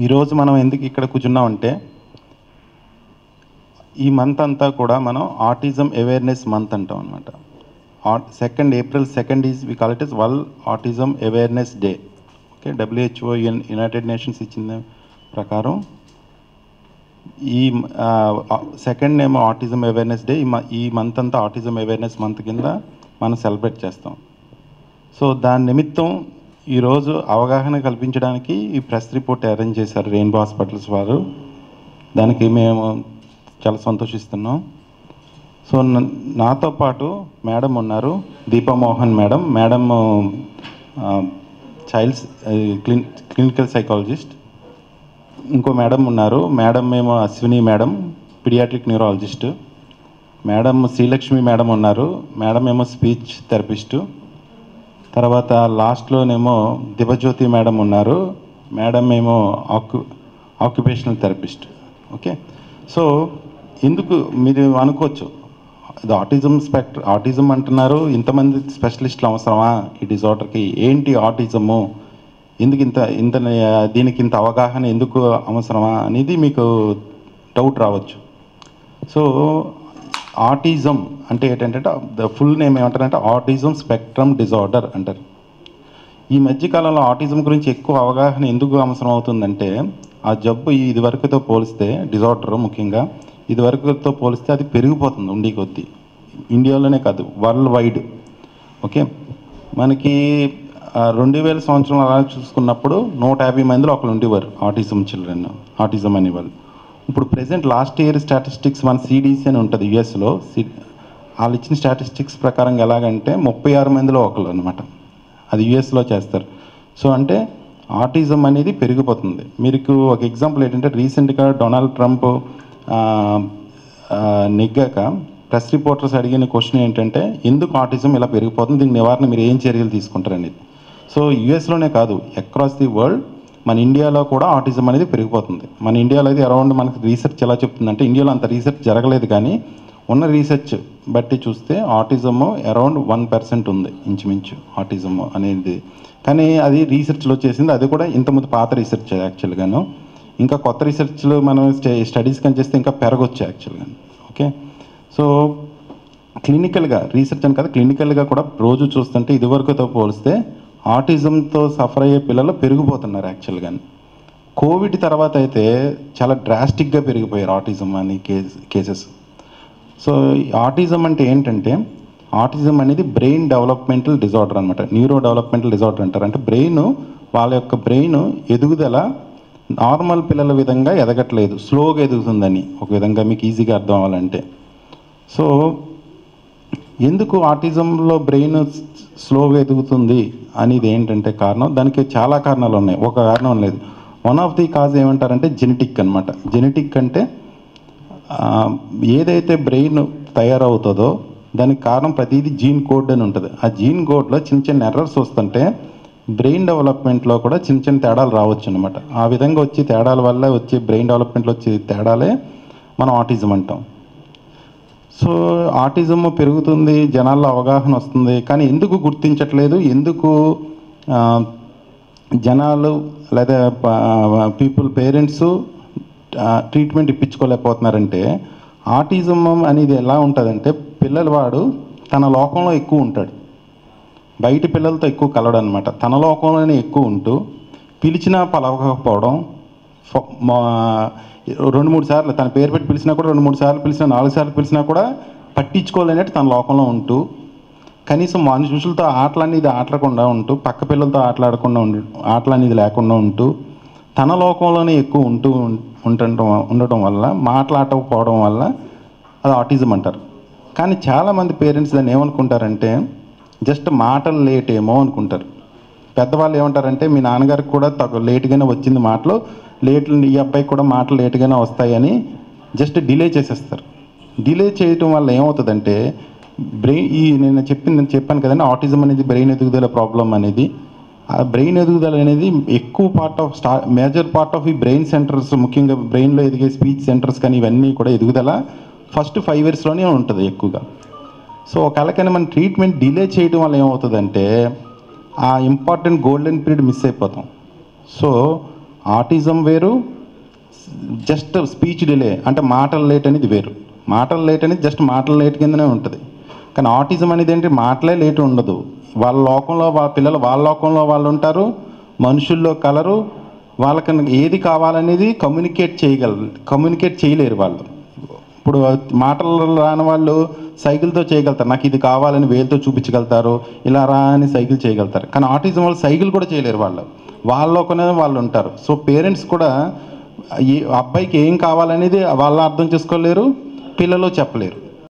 ఈరోజు మనం ఎందుకు ఇక్కడ కూర్చున్నామంటే ఈ మంత్ అంతా కూడా మనం ఆటిజం అవేర్నెస్ మంత్ అంటాం అనమాట. April 2nd is we call it is world autism awareness day. Okay, WHO United Nations ఇచ్చిన ప్రకారం ఈ సెకండ్ ఏమో ఆటిజం అవేర్నెస్ డే. ఈ మంత్ అంతా ఆటిజం అవేర్నెస్ మంత్ కింద మనం సెలబ్రేట్ చేస్తాం. సో దాని నిమిత్తం ఈరోజు అవగాహన కల్పించడానికి ఈ ప్రెస్ రిపోర్ట్ అరేంజ్ చేశారు రెయిన్బో హాస్పిటల్స్ వారు. దానికి మేము చాలా సంతోషిస్తున్నాం. సో నాతో పాటు మేడం ఉన్నారు, Deepamohan madam. Madam child's clinical psychologist. ఇంకో మేడం ఉన్నారు, మేడం మేము Ashwini madam, paediatric neurologist. Madam Srilakshmi madam ఉన్నారు, మేడం ఏమో స్పీచ్ థెరపిస్టు. తర్వాత లాస్ట్లోనేమో దివ్యజ్యోతి మేడం ఉన్నారు, మేడం ఏమో ఆక్యుపేషనల్ థెరపిస్ట్. ఓకే, సో ఎందుకు మీరు అనుకోవచ్చు, ఇది ఆటిజం అంటున్నారు, ఇంతమంది స్పెషలిస్టులు అవసరమా ఈ డిజార్డర్కి? ఏంటి ఆటిజము, ఎందుకు ఇంత దీనికి ఇంత అవగాహన ఎందుకు అవసరమా అనేది మీకు డౌట్ రావచ్చు. సో ఆటిజం అంటే ఏంటంటే ద ఫుల్ నేమ్ ఏమంటారంటే ఆటిజం స్పెక్ట్రమ్ డిజార్డర్ అంటారు. ఈ మధ్యకాలంలో ఆటిజం గురించి ఎక్కువ అవగాహన ఎందుకు అవసరం అవుతుందంటే, ఆ జబ్బు ఇదివరకుతో పోలిస్తే, డిజార్డర్ ముఖ్యంగా ఇదివరకుతో పోలిస్తే అది పెరిగిపోతుంది ఉండి కొద్దీ. ఇండియాలోనే కాదు, వరల్డ్ వైడ్. ఓకే, మనకి 2000 సంవత్సరం అలా చూసుకున్నప్పుడు 150 మందిలో ఒకరు ఉండేవారు ఆటిజం అనేవాళ్ళు. ఇప్పుడు ప్రెసెంట్ లాస్ట్ ఇయర్ స్టాటిస్టిక్స్ మన సిడిసి అని ఉంటుంది యుఎస్లో, వాళ్ళు ఇచ్చిన స్టాటిస్టిక్స్ ప్రకారం ఎలాగంటే 36 మందిలో ఒకరు అనమాట. అది యుఎస్లో చేస్తారు. సో అంటే ఆటిజం అనేది పెరిగిపోతుంది. మీకు ఒక ఎగ్జాంపుల్ ఏంటంటే, రీసెంట్గా డొనాల్డ్ ట్రంప్ నెగ్గాక ప్రెస్ రిపోర్టర్స్ అడిగిన క్వశ్చన్ ఏంటంటే, ఎందుకు ఆటిజం ఇలా పెరిగిపోతుంది, దీని నివారణ మీరు ఏం చర్యలు తీసుకుంటారు అనేది. సో యుఎస్లోనే కాదు, అక్రాస్ ది వరల్డ్ మన ఇండియాలో కూడా ఆటిజం అనేది పెరిగిపోతుంది. మన ఇండియాలో అయితే అరౌండ్ మనకి రీసెర్చ్ ఎలా చెప్తుందంటే, ఇండియాలో అంత రీసెర్చ్ జరగలేదు కానీ ఉన్న రీసెర్చ్ బట్టి చూస్తే ఆటిజము అరౌండ్ 1% ఉంది ఇంచుమించు ఆటిజము అనేది. కానీ అది రీసెర్చ్లో చేసింది, అది కూడా ఇంతకుముందు పాత రీసెర్చ్ యాక్చువల్గాను. ఇంకా కొత్త రీసెర్చ్లు మనం స్టడీస్ కానీ చేస్తే ఇంకా పెరగొచ్చు యాక్చువల్గా. ఓకే, సో క్లినికల్గా రీసెర్చ్ అని కదా, క్లినికల్గా కూడా రోజు చూస్తుంటే ఇదివరకుతో పోలిస్తే ఆటిజంతో సఫర్ అయ్యే పిల్లలు పెరిగిపోతున్నారు యాక్చువల్గా. కోవిడ్ తర్వాత అయితే చాలా డ్రాస్టిక్గా పెరిగిపోయారు ఆటిజం అనే కేసెస్. సో ఆటిజం అంటే ఏంటంటే, ఆటిజం అనేది బ్రెయిన్ డెవలప్మెంటల్ డిజార్డర్ అనమాట. న్యూరో డెవలప్మెంటల్ డిజార్డర్ అంటారు. అంటే వాళ్ళ యొక్క బ్రెయిన్ ఎదుగుదల నార్మల్ పిల్లల విధంగా ఎదగట్లేదు, స్లోగా ఎదుగుతుందని ఒక విధంగా మీకు ఈజీగా అర్థం అవ్వాలంటే. సో ఎందుకు ఆటిజంలో బ్రెయిన్ స్లోగా ఎదుగుతుంది అనేది ఏంటంటే కారణం, దానికి చాలా కారణాలు ఉన్నాయి, ఒక కారణం లేదు. వన్ ఆఫ్ ది కాజ్ ఏమంటారంటే జెనెటిక్ అనమాట. జెనెటిక్ అంటే ఏదైతే బ్రెయిన్ తయారవుతుందో దానికి కారణం ప్రతిదీ జీన్ కోడ్ అని ఉంటుంది. ఆ జీన్ కోడ్లో చిన్న ఎర్రర్స్ వస్తుంటే బ్రెయిన్ డెవలప్మెంట్లో కూడా చిన్న తేడాలు రావచ్చు అనమాట. ఆ విధంగా వచ్చే తేడాల వల్ల వచ్చే బ్రెయిన్ డెవలప్మెంట్లో వచ్చే తేడాలే మనం ఆటిజం అంటాం. సో ఆటిజం పెరుగుతుంది, జనాల్లో అవగాహన వస్తుంది, కానీ ఎందుకు గుర్తించట్లేదు, ఎందుకు జనాలు లేదా పేరెంట్స్ ట్రీట్మెంట్ ఇప్పించుకోలేకపోతున్నారంటే, ఆటిజం అనేది ఎలా ఉంటుందంటే, పిల్లలవాడు తన లోకంలో ఎక్కువ ఉంటాడు, బయట పిల్లలతో ఎక్కువ కలవడం అనమాట. తన లోకంలోనే ఎక్కువ ఉంటూ పిలిచినా పలవకపోవడం, 2-3 సార్లు తన పేరు పెట్టి పిలిచినా కూడా 2-3 సార్లు పిలిచినా 4 సార్లు పిలిచినా కూడా పట్టించుకోలేనట్టు తన లోకంలో ఉంటూ, కనీసం మనుషులతో ఆటలనేది ఆటలకుండా ఉంటూ, పక్క పిల్లలతో ఆటలాడకుండా ఆటలనేది లేకుండా ఉంటూ, తన లోకంలోనే ఎక్కువ ఉండటం వల్ల, మాట్లాడకపోవడం వల్ల అది ఆటిజం అంటారు. కానీ చాలామంది పేరెంట్స్ దాన్ని ఏమనుకుంటారంటే, జస్ట్ మాటలు లేట్ ఏమో అనుకుంటారు. పెద్దవాళ్ళు ఏమంటారంటే, మీ నాన్నగారికి కూడా లేటుగానే వచ్చింది మాటలు, ఈ అబ్బాయికి కూడా మాటలు లేటుగానే వస్తాయని జస్ట్ డిలే చేసేస్తారు. డిలే చేయటం వల్ల ఏమవుతుందంటే, నేను చెప్పాను కదండి, ఆటిజం అనేది బ్రెయిన్ ఎదుగుదల ప్రాబ్లం అనేది. ఆ బ్రెయిన్ ఎదుగుదల అనేది ఎక్కువ మేజర్ పార్ట్ ఆఫ్ ఈ బ్రెయిన్ సెంటర్స్, ముఖ్యంగా బ్రెయిన్లో ఎదిగే స్పీచ్ సెంటర్స్ కానీ ఇవన్నీ కూడా ఎదుగుదల ఫస్ట్ 5 yearsలోనే ఉంటుంది ఎక్కువగా. సో ఒకవేళకైనా మనం ట్రీట్మెంట్ డిలే చేయడం వల్ల ఏమవుతుందంటే, ఆ ఇంపార్టెంట్ గోల్డెన్ పీరియడ్ మిస్ అయిపోతాం. సో ఆటిజం వేరు, జస్ట్ స్పీచ్ డిలే అంటే మాటలు లేట్ అనేది వేరు. మాటలు లేట్ అనేది జస్ట్ మాటలు లేట్ కిందనే ఉంటుంది. కానీ ఆటిజం అనేది ఏంటి, మాటలే లేట్ ఉండదు. వాళ్ళ లోకంలో వాళ్ళ పిల్లలు వాళ్ళ లోకంలో వాళ్ళు ఉంటారు, మనుషుల్లో కలరు, వాళ్ళకి ఏది కావాలనేది కమ్యూనికేట్ చేయలేరు వాళ్ళు. ఇప్పుడు మాటలు రాని వాళ్ళు సైకిల్తో చేయగలుగుతారు, నాకు ఇది కావాలని వేలుతో చూపించగలుగుతారు, ఇలా రా అని సైకిల్ చేయగలుగుతారు. కానీ ఆటిజం వాళ్ళు సైకిల్ కూడా చేయలేరు, వాళ్ళ లోకంలో వాళ్ళు ఉంటారు. సో పేరెంట్స్ కూడా ఈ అబ్బాయికి ఏం కావాలనేది వాళ్ళు అర్థం చేసుకోలేరు, పిల్లలు చెప్పలేరు.